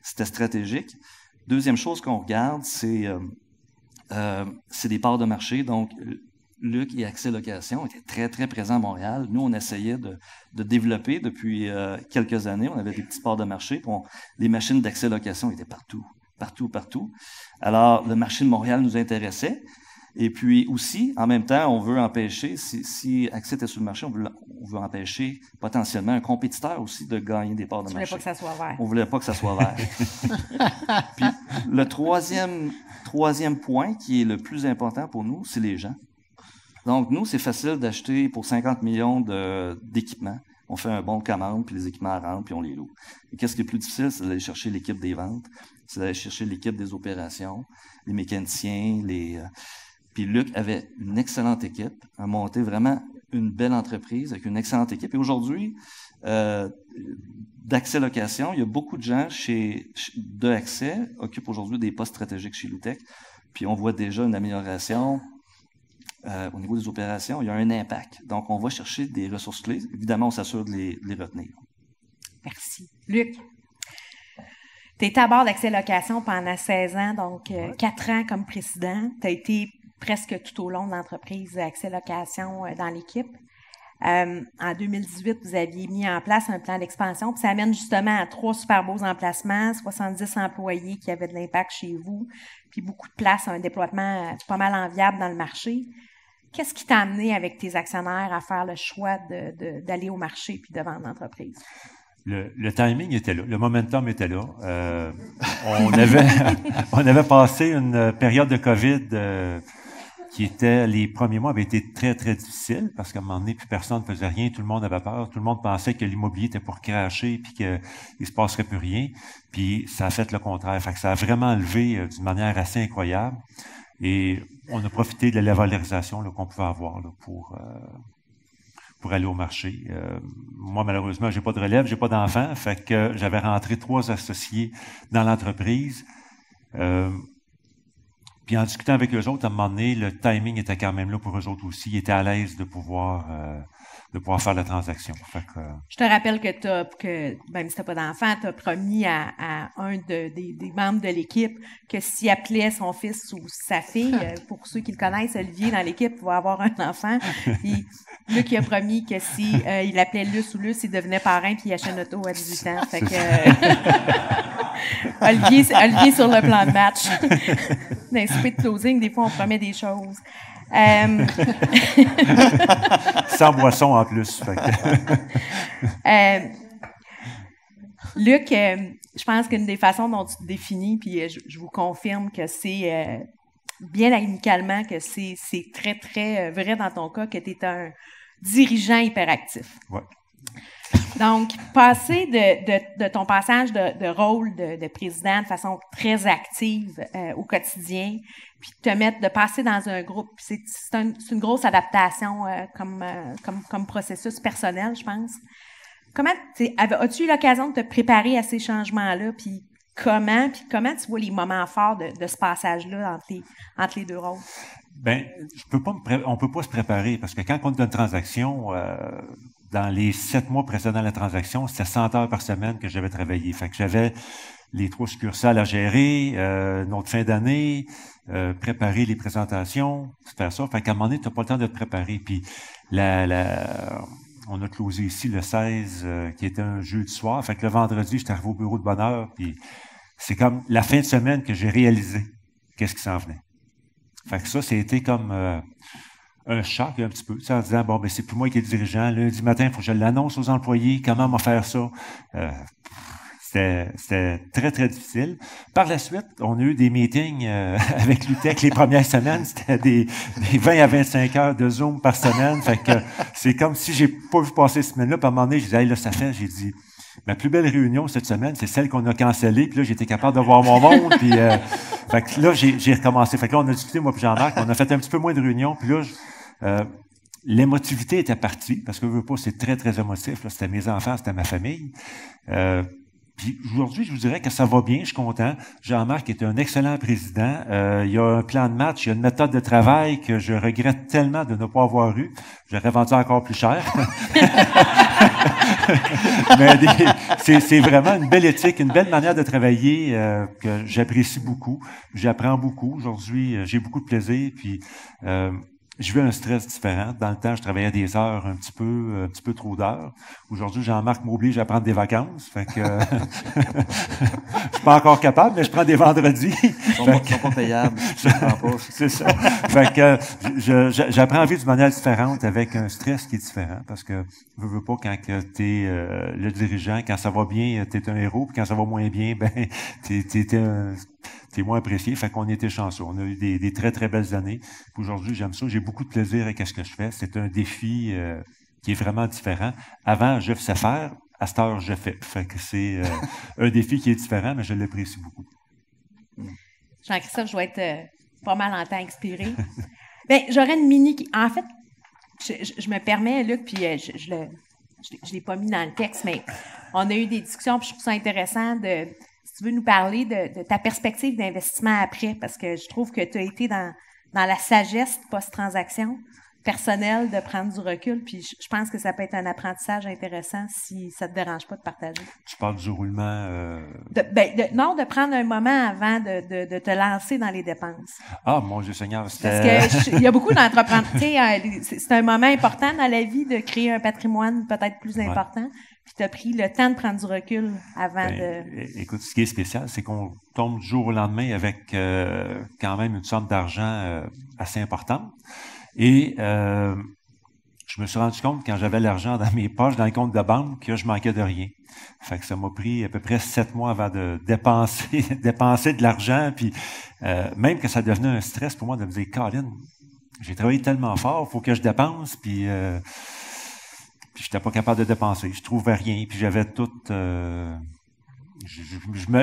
C'était stratégique. Deuxième chose qu'on regarde, c'est des parts de marché. Donc, Luc et Accès Location étaient très, très présents à Montréal. Nous, on essayait de développer depuis quelques années. On avait des petites parts de marché. Les machines d'Accès Location étaient partout. Alors, le marché de Montréal nous intéressait. Et puis aussi, en même temps, on veut empêcher, si Accès était sur le marché, on veut empêcher potentiellement un compétiteur aussi de gagner des parts de marché. On voulait pas que ça soit vert. On voulait pas que ça soit vert. Puis, le troisième point qui est le plus important pour nous, c'est les gens. Donc, nous, c'est facile d'acheter pour 50 millions d'équipements. On fait un bon commande, puis les équipements rentrent, puis on les loue. Et qu'est-ce qui est plus difficile? C'est d'aller chercher l'équipe des ventes, c'est d'aller chercher l'équipe des opérations, les mécaniciens, Puis Luc avait une excellente équipe, a monté vraiment une belle entreprise avec une excellente équipe. Et aujourd'hui, d'Accès Location, il y a beaucoup de gens de Accès occupent aujourd'hui des postes stratégiques chez Loutec. Puis on voit déjà une amélioration. Au niveau des opérations, il y a un impact. Donc, on va chercher des ressources clés. Évidemment, on s'assure de les retenir. Merci. Luc, tu étais à bord d'Accès Location pendant 16 ans, donc 4 ans comme président. Tu as été presque tout au long de l'entreprise Accès Location dans l'équipe. En 2018, vous aviez mis en place un plan d'expansion, puis ça amène justement à 3 super beaux emplacements, 70 employés qui avaient de l'impact chez vous, puis beaucoup de place, un déploiement pas mal enviable dans le marché. Qu'est-ce qui t'a amené avec tes actionnaires à faire le choix d'aller au marché puis de vendre l'entreprise? le timing était là, le momentum était là. On avait passé une période de COVID qui était, les premiers mois avaient été très, très difficiles parce qu'à un moment donné, plus personne ne faisait rien, tout le monde avait peur, tout le monde pensait que l'immobilier était pour cracher puis qu'il ne se passerait plus rien. Puis ça a fait le contraire. Fait que ça a vraiment levé d'une manière assez incroyable. Et on a profité de la valorisation qu'on pouvait avoir là, pour aller au marché. Moi, malheureusement, j'ai pas de relève, j'ai pas d'enfants, fait que j'avais rentré 3 associés dans l'entreprise. Puis en discutant avec eux autres, à un moment donné, le timing était quand même là pour eux autres aussi. Ils étaient à l'aise de pouvoir faire la transaction. Fait que, je te rappelle que même si tu n'as pas d'enfant, tu as promis à un des membres de l'équipe que s'il appelait son fils ou sa fille, pour ceux qui le connaissent, Olivier dans l'équipe va avoir un enfant. Puis Luc, il a promis que si il appelait Luce ou Luce, il devenait parrain puis il achetait une auto à 18 ans. Fait que Olivier sur le plan de match. Dans les soupers de closing, des fois, on promet des choses. Sans boisson en plus. Luc, je pense qu'une des façons dont tu te définis, puis je vous confirme que c'est bien amicalement, que c'est très, très vrai dans ton cas, que tu es un dirigeant hyperactif. Ouais. Donc, passer de ton passage de rôle de président de façon très active au quotidien, puis de passer dans un groupe, c'est une grosse adaptation comme processus personnel, je pense. As-tu eu l'occasion de te préparer à ces changements-là, puis comment tu vois les moments forts de ce passage-là entre les deux rôles? Ben, on peut pas se préparer parce que quand on est dans une transaction, dans les 7 mois précédant la transaction, c'était 100 heures par semaine que j'avais travaillé. Fait que j'avais les 3 succursales à gérer, notre fin d'année, préparer les présentations, faire ça. Fait qu'à un moment donné, tu n'as pas le temps de te préparer. Puis on a closé ici le 16, qui était un jeudi soir. Fait que le vendredi, j'étais arrivé au bureau de bonne heure. Puis c'est comme la fin de semaine que j'ai réalisé qu'est-ce qui s'en venait. Fait que ça a été comme un choc un petit peu, en disant, bon, ben c'est plus moi qui est le dirigeant. Lundi matin, il faut que je l'annonce aux employés. Comment m'en faire ça? C'était très, très difficile. Par la suite, on a eu des meetings avec l'UTEC les premières semaines. C'était des 20 à 25 heures de Zoom par semaine. Fait que c'est comme si j'ai pas vu passer cette semaine-là. Puis à un moment donné, je disais, hey, là, ça fait, j'ai dit, ma plus belle réunion cette semaine, c'est celle qu'on a cancellée. Puis là, j'étais capable de voir mon monde. Puis fait que là, j'ai recommencé. Fait que là, on a discuté, moi puis Jean-Marc. On a fait un petit peu moins de réunions. Puis là, l'émotivité était partie. Parce que je veux pas, c'est très, très émotif. Là, c'était mes enfants, c'était ma famille. Puis aujourd'hui, je vous dirais que ça va bien, je suis content. Jean-Marc est un excellent président. Il y a un plan de match, il y a une méthode de travail que je regrette tellement de ne pas avoir eu. J'aurais vendu encore plus cher. Mais c'est vraiment une belle éthique, une belle manière de travailler que j'apprécie beaucoup. J'apprends beaucoup. Aujourd'hui, j'ai beaucoup de plaisir. Puis je vis un stress différent. Dans le temps, je travaillais des heures, un petit peu trop d'heures. Aujourd'hui, Jean-Marc m'oblige à prendre des vacances. Fait que je suis pas encore capable, mais je prends des vendredis. Ils sont pas payables. C'est ça. Fait que j'apprends à vivre d'une manière différente avec un stress qui est différent. Parce que je veux pas quand tu es le dirigeant, quand ça va bien, tu es un héros, puis quand ça va moins bien, ben t'es moins apprécié. Fait qu'on était chanceux. On a eu des très, très belles années. Puis aujourd'hui, j'aime ça. J'ai beaucoup de plaisir avec ce que je fais. C'est un défi qui est vraiment différent. Avant, je sais faire. À cette heure, je fais. Fait que c'est un défi qui est différent, mais je l'apprécie beaucoup. Jean-Christophe, je vais être pas mal en temps expiré. Bien, j'aurais une mini... En fait, je me permets, Luc, puis je l'ai pas mis dans le texte, mais on a eu des discussions, puis je trouve ça intéressant de... Si tu veux nous parler de ta perspective d'investissement après, parce que je trouve que tu as été dans la sagesse post-transaction personnelle de prendre du recul, puis je pense que ça peut être un apprentissage intéressant si ça te dérange pas de partager. Tu parles du roulement... Non, de prendre un moment avant de te lancer dans les dépenses. Ah, mon Dieu Seigneur, c'était... Parce que il y a beaucoup d'entrepreneurs... Tu sais, c'est un moment important dans la vie de créer un patrimoine peut-être plus important. Puis tu as pris le temps de prendre du recul avant Écoute, ce qui est spécial, c'est qu'on tombe du jour au lendemain avec quand même une somme d'argent assez importante. Et je me suis rendu compte, quand j'avais l'argent dans mes poches, dans les comptes de banque, que je manquais de rien. Fait que ça m'a pris à peu près 7 mois avant de dépenser de l'argent, puis même que ça devenait un stress pour moi de me dire, Colin, j'ai travaillé tellement fort, il faut que je dépense, puis j'étais pas capable de dépenser. Je trouvais rien, puis j'avais tout...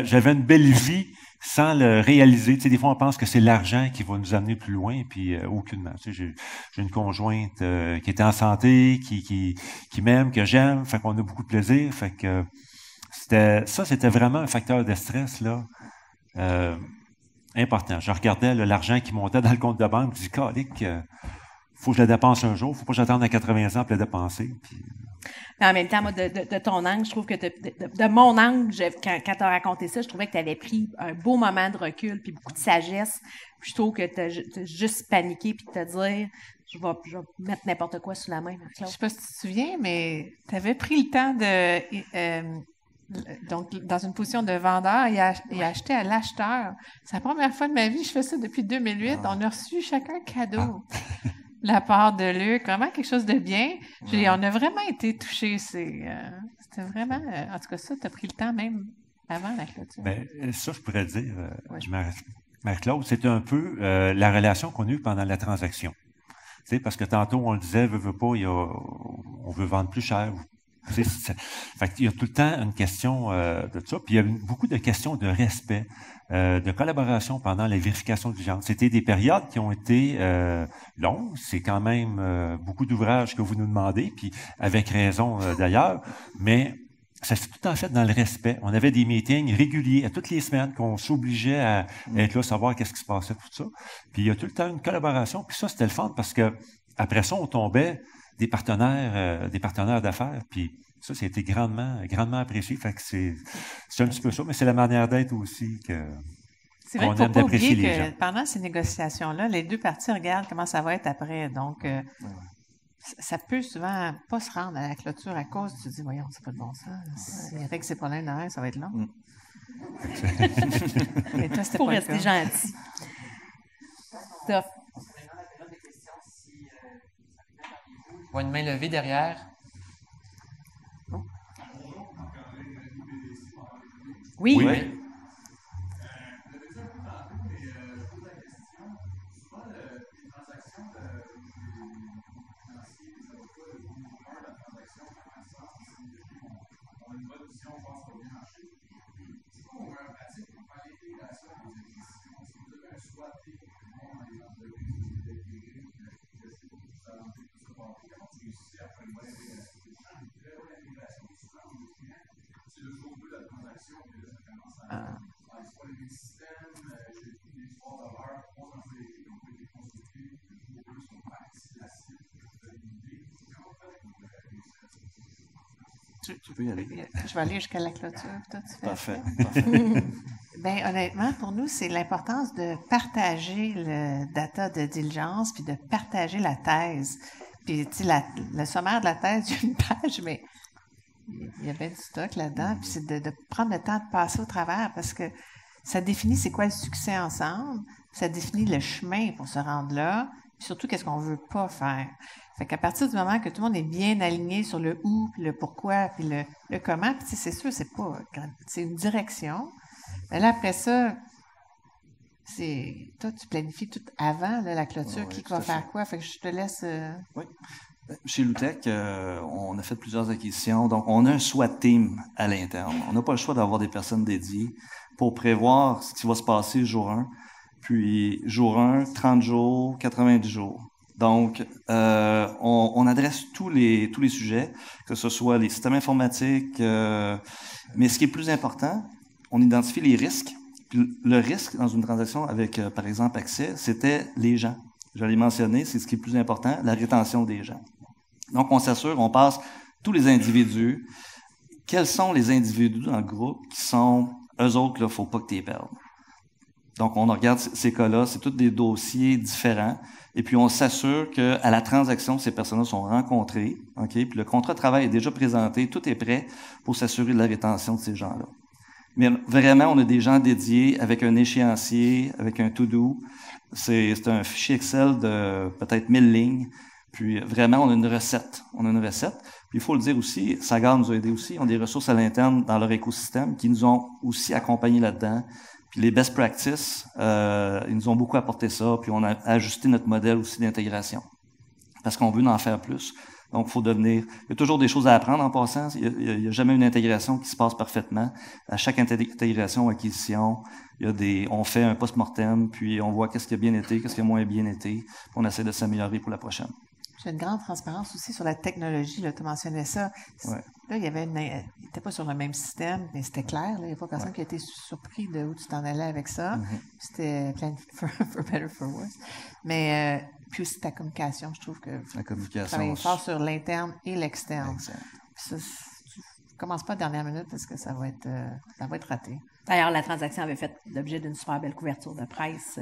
j'avais une belle vie sans le réaliser. Tu sais, des fois, on pense que c'est l'argent qui va nous amener plus loin, puis aucunement. Tu sais, j'ai une conjointe qui était en santé, qui m'aime, que j'aime, fait qu'on a beaucoup de plaisir. Fait que c'était vraiment un facteur de stress, là, important. Je regardais l'argent qui montait dans le compte de banque, je dis, calique, faut que je le dépense un jour, faut pas que j'attende à 80 ans pour le dépenser. Puis... Mais en même temps, moi, de ton angle, je trouve que de mon angle, quand tu as raconté ça, je trouvais que tu avais pris un beau moment de recul puis beaucoup de sagesse, plutôt que de juste paniquer puis de te dire je vais mettre n'importe quoi sous la main. Je sais pas si tu te souviens, mais tu avais pris le temps de donc dans une position de vendeur et acheter à l'acheteur. C'est la première fois de ma vie, je fais ça depuis 2008. On a reçu chacun cadeau. La part de Luc, vraiment quelque chose de bien. On a vraiment été touchés. C'était vraiment... en tout cas, ça, tu as pris le temps même avant la clôture. Bien, ça, je pourrais dire, Marie-Claude, c'est un peu la relation qu'on a eue pendant la transaction. Tu sais, parce que tantôt, on le disait, veut pas, on veut vendre plus cher. Tu sais, fait qu'il y a tout le temps une question de ça. Puis il y a beaucoup de questions de respect, de collaboration pendant la vérification de diligence. C'était des périodes qui ont été longues. C'est quand même beaucoup d'ouvrages que vous nous demandez, puis avec raison d'ailleurs. Mais ça s'est tout en fait dans le respect. On avait des meetings réguliers à toutes les semaines qu'on s'obligeait à être là, savoir qu'est-ce qui se passait, tout ça. Puis il y a tout le temps une collaboration. Puis ça, c'était le fun parce que après ça, on tombait des partenaires d'affaires. Puis ça, c'était grandement apprécié. Fait que c'est un petit peu ça, mais c'est la manière d'être aussi que c'est vrai qu'il ne faut pas oublier que pendant ces négociations-là, les deux parties regardent comment ça va être après. Donc, ça peut souvent pas se rendre à la clôture à cause, tu te dis, voyons, c'est pas de bon sens. Avec ces problèmes derrière, ça va être long. Mais toi, c'était pour rester gentil. Stop. Je vois une main levée derrière. Oui. Tu peux y aller. Je vais aller jusqu'à la clôture. Toi, tu fais Parfait. Bien, honnêtement, pour nous, c'est l'importance de partager le data de diligence puis de partager la thèse. Puis, tu sais, le sommaire de la thèse, il y a une page, mais il y a bien du stock là-dedans. Puis, c'est de prendre le temps de passer au travers parce que ça définit c'est quoi le succès ensemble, ça définit le chemin pour se rendre là, puis surtout qu'est-ce qu'on veut pas faire. Fait qu'à partir du moment que tout le monde est bien aligné sur le où, puis le pourquoi, puis le comment, puis c'est sûr, c'est une direction. Mais là, après ça, toi, tu planifies tout avant là, la clôture, qui va faire quoi. Fait que je te laisse... Oui. Chez Loutec, on a fait plusieurs acquisitions. Donc, on a un SWAT team à l'interne. On n'a pas le choix d'avoir des personnes dédiées pour prévoir ce qui va se passer jour 1. Puis, jour 1, 30 jours, 90 jours. Donc, on adresse tous les sujets, que ce soit les systèmes informatiques, mais ce qui est plus important, on identifie les risques. Puis le risque dans une transaction avec, par exemple, Accès, c'était les gens. Je l'ai mentionné, c'est ce qui est plus important, la rétention des gens. Donc, on s'assure, on passe tous les individus. Quels sont les individus dans le groupe qui sont, eux autres, là, faut pas que tu les perdes. Donc, on regarde ces cas-là, c'est tous des dossiers différents. Et puis, on s'assure qu'à la transaction, ces personnes-là sont rencontrées. OK? Puis, le contrat de travail est déjà présenté, tout est prêt pour s'assurer de la rétention de ces gens-là. Mais vraiment, on a des gens dédiés avec un échéancier, avec un to-do. C'est un fichier Excel de peut-être 1000 lignes. Puis vraiment, on a une recette. Puis il faut le dire aussi, Sagard nous a aidés aussi. Ils ont des ressources à l'interne dans leur écosystème qui nous ont aussi accompagnés là-dedans. Puis les best practices, ils nous ont beaucoup apporté ça. Puis on a ajusté notre modèle aussi d'intégration parce qu'on veut en faire plus. Donc, il y a toujours des choses à apprendre en passant. Il n'y a jamais une intégration qui se passe parfaitement. À chaque intégration, acquisition, on fait un post-mortem, puis on voit qu'est-ce qui a bien été, qu'est-ce qui a moins bien été, puis on essaie de s'améliorer pour la prochaine. J'ai une grande transparence aussi sur la technologie. Tu mentionnais ça. Ouais. Là, il n'était pas sur le même système, mais c'était clair. Il n'y a pas personne qui a été surpris de où tu t'en allais avec ça. C'était plein de for better, for worse. Mais puis aussi ta communication, je trouve que la communication, tu travailles fort sur l'interne et l'externe. Exact. Ça, tu ne commences pas à la dernière minute parce que ça va être raté. D'ailleurs, la transaction avait fait l'objet d'une super belle couverture de presse.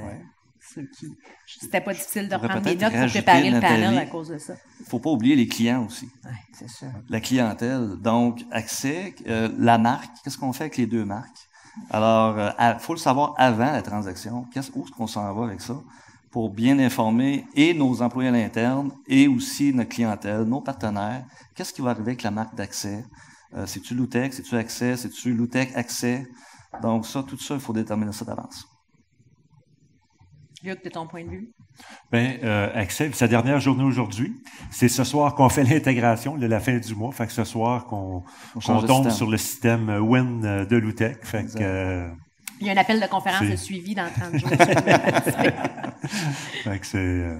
C'était pas difficile de prendre des notes pour préparer le panel à cause de ça. Il ne faut pas oublier les clients aussi. Oui, c'est sûr. La clientèle. Donc, accès, la marque, qu'est-ce qu'on fait avec les deux marques? Alors, il faut le savoir avant la transaction. Où est-ce qu'on s'en va avec ça? Pour bien informer et nos employés à l'interne et aussi notre clientèle, nos partenaires. Qu'est-ce qui va arriver avec la marque d'accès? C'est-tu Loutec? C'est-tu Accès? C'est-tu Loutec Accès? Donc, tout ça, il faut déterminer ça d'avance. Luc, de ton point de vue? Bien, Accès, sa dernière journée aujourd'hui, c'est ce soir qu'on fait l'intégration, la fin du mois. Fait que ce soir qu'on tombe sur le système Win de Loutec. Fait que, il y a un appel de conférence de suivi dans 30 jours. Fait que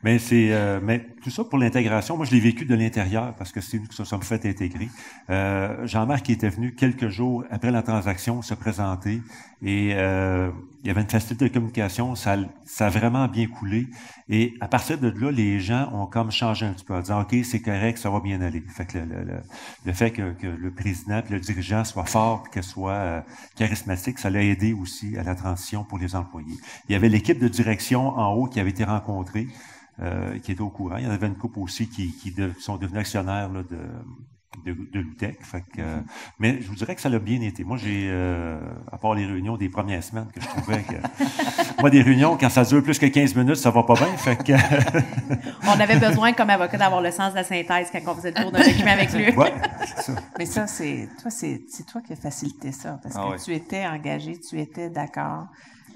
mais tout ça pour l'intégration, moi je l'ai vécu de l'intérieur parce que c'est nous qui nous sommes fait intégrer. Jean-Marc était venu quelques jours après la transaction se présenter et il y avait une facilité de communication, ça a vraiment bien coulé. Et à partir de là, les gens ont comme changé un petit peu, en disant OK, c'est correct, ça va bien aller. Fait que le fait que le président et le dirigeant soit fort et que soit charismatique, ça l'a aidé aussi à la transition pour les employés. Il y avait l'équipe de direction en haut qui avait été rencontrée, qui était au courant. Il y en avait une couple aussi qui sont devenus actionnaires là, de Loutec. Fait que, mais je vous dirais que ça l'a bien été. Moi, j'ai, à part les réunions des premières semaines, que je trouvais que... moi, des réunions, quand ça dure plus que 15 minutes, ça va pas bien. Fait que... On avait besoin, comme avocat, d'avoir le sens de la synthèse quand on faisait le tour d'un document avec lui. Ouais, c'est ça. Mais ça, c'est toi qui as facilité ça, parce que tu étais engagé, tu étais d'accord.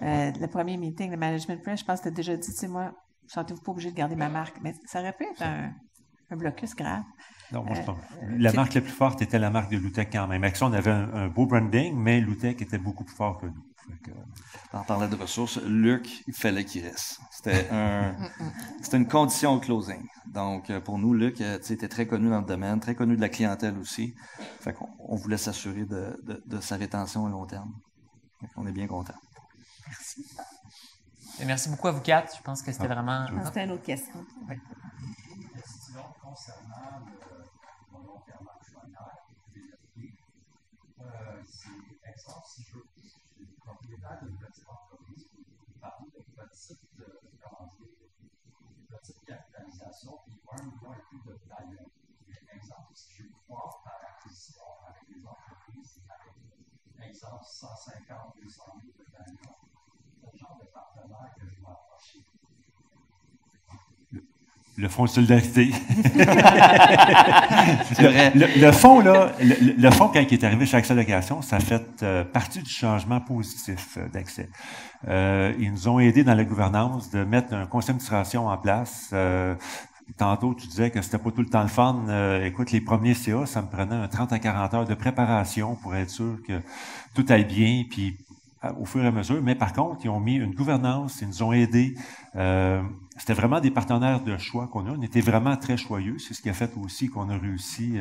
Le premier meeting, le management press, je pense que tu as déjà dit, tu sais, moi, sentez-vous pas obligé de garder ma marque. Mais ça aurait pu être un blocus grave. Non, moi, je pense. La marque la plus forte était la marque de Loutec quand même. Avec ça, on avait un beau branding, mais Loutec était beaucoup plus fort que nous. En parlant de ressources, Luc, il fallait qu'il reste. C'était une condition au closing. Donc, pour nous, Luc était très connu dans le domaine, très connu de la clientèle aussi. Fait qu'on voulait s'assurer de sa rétention à long terme. Fait qu'on est bien contents. Merci. Et merci beaucoup à vous quatre. Je pense que c'était vraiment... C'était une autre question. Oui. Question concernant le long terme actionnaire c'est exemple, si je suis propriétaire d'une petite entreprise, parler de petite capitalisation, puis 1 million et plus de valeur. Exemple, si je crois par acquisition avec des entreprises avec, exemple, 150, 200 000 de valeur, quel genre de partenaire que je dois approcher? Le fonds de solidarité. le fonds, là, le fonds, quand il est arrivé chez Accès Location, ça a fait partie du changement positif d'Accès. Ils nous ont aidés dans la gouvernance de mettre un conseil d'administration en place. Tantôt, tu disais que c'était pas tout le temps le fun. Écoute, les premiers CA, ça me prenait 30 à 40 heures de préparation pour être sûr que tout aille bien, puis au fur et à mesure. Mais par contre, ils ont mis une gouvernance, ils nous ont aidés. C'était vraiment des partenaires de choix qu'on a. On était vraiment très choyeux. C'est ce qui a fait aussi qu'on a réussi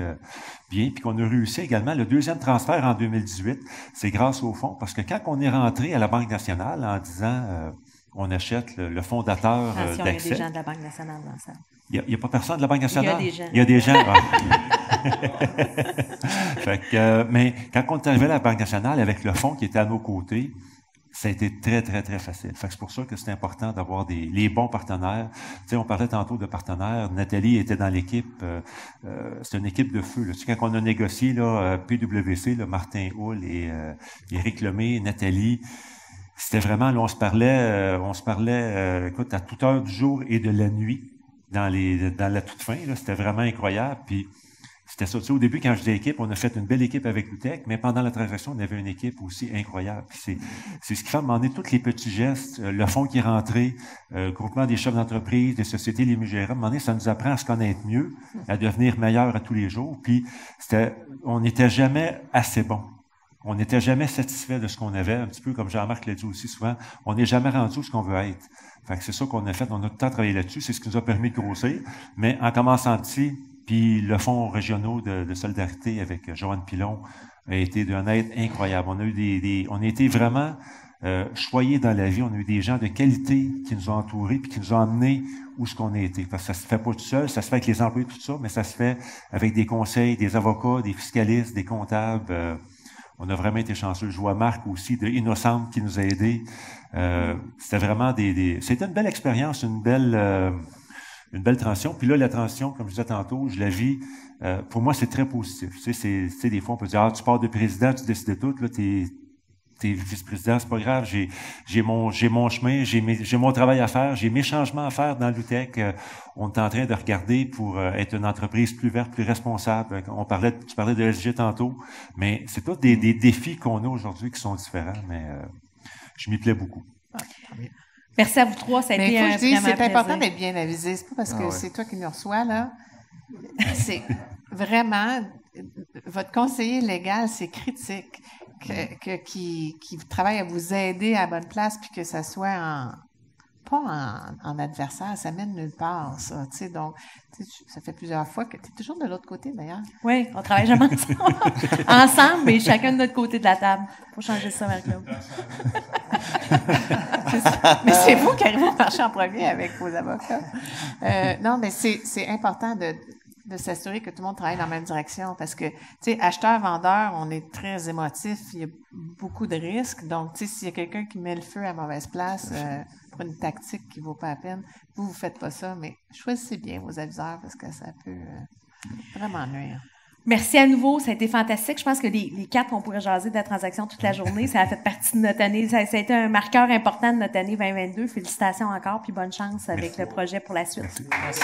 bien. Puis qu'on a réussi également le deuxième transfert en 2018. C'est grâce au fonds. Parce que quand on est rentré à la Banque nationale en disant on achète le fondateur d'Accès. Il y a des gens de la Banque nationale dans ça. Il n'y a pas personne de la Banque nationale? Il y a des gens. Il y a des gens. Fait que, mais quand on est arrivé à la Banque nationale avec le fonds qui était à nos côtés, ça a été très, très, très facile. Fait que c'est pour ça que c'est important d'avoir les bons partenaires. Tu sais, on parlait tantôt de partenaires. Nathalie était dans l'équipe. C'est une équipe de feu. Là. Tu sais, quand on a négocié là, PwC, là, Martin Hull et Éric Lemay, Nathalie, c'était vraiment, là, on se parlait, écoute, à toute heure du jour et de la nuit. dans la toute fin. Là, c'était vraiment incroyable. Puis c'était ça. Tu sais, au début, quand je dis équipe, on a fait une belle équipe avec Loutec, mais pendant la transaction, on avait une équipe aussi incroyable. Puis c'est ce qui fait demander tous les petits gestes, le fonds qui est rentré, groupement des chefs d'entreprise, des sociétés, les MUGRA, demander, ça nous apprend à se connaître mieux, à devenir meilleurs à tous les jours. Puis on n'était jamais assez bon. On n'était jamais satisfait de ce qu'on avait, un petit peu comme Jean-Marc l'a dit aussi souvent, on n'est jamais rendu où ce qu'on veut être. Fait que c'est ça qu'on a fait, on a tout le temps travaillé là-dessus, c'est ce qui nous a permis de grossir, mais en commençant petit, puis le fonds régionaux de solidarité avec Joanne Pilon a été d'une aide incroyable. On a eu on a été vraiment choyés dans la vie, on a eu des gens de qualité qui nous ont entourés, puis qui nous ont emmenés où ce qu'on a été. Parce que ça se fait pas tout seul, ça se fait avec les employés, tout ça, mais ça se fait avec des conseils, des avocats, des fiscalistes, des comptables. On a vraiment été chanceux. Je vois Marc aussi de Innocente qui nous a aidés. C'était vraiment c'était une belle expérience, une belle transition. Puis là, la transition, comme je disais tantôt, je la vis. Pour moi, c'est très positif. Tu sais, des fois, on peut dire, tu pars de président, tu décides de tout. Là, t'es vice-président, c'est pas grave. J'ai mon chemin, j'ai mon travail à faire, j'ai mes changements à faire dans Loutec. On est en train de regarder pour être une entreprise plus verte, plus responsable. Tu parlais de SG tantôt, mais c'est tous des défis qu'on a aujourd'hui qui sont différents, mais je m'y plais beaucoup. Merci à vous trois, ça a été un vraiment c'est important d'être bien avisé. C'est pas parce que c'est toi qui nous reçois, là. C'est vraiment, votre conseiller légal, c'est critique. Qui travaille à vous aider à la bonne place, puis que ça soit pas en adversaire, ça mène nulle part, ça. Tu sais, donc, ça fait plusieurs fois que tu es toujours de l'autre côté, d'ailleurs. Oui, on travaille jamais ensemble, mais chacun de notre côté de la table. Faut changer ça, Marie-Claude. Mais c'est vous qui arrivez au marché en premier avec vos avocats. Non, mais c'est important de s'assurer que tout le monde travaille dans la même direction parce que, tu sais, acheteur-vendeur, on est très émotif, il y a beaucoup de risques. Donc, tu sais, s'il y a quelqu'un qui met le feu à mauvaise place pour une tactique qui vaut pas la peine, vous faites pas ça, mais choisissez bien vos aviseurs parce que ça peut vraiment nuire. Merci à nouveau, ça a été fantastique. Je pense que les quatre, on pourrait jaser de la transaction toute la journée. Ça a fait partie de notre année. Ça a été un marqueur important de notre année 2022. Félicitations encore, puis bonne chance avec le projet pour la suite. Merci.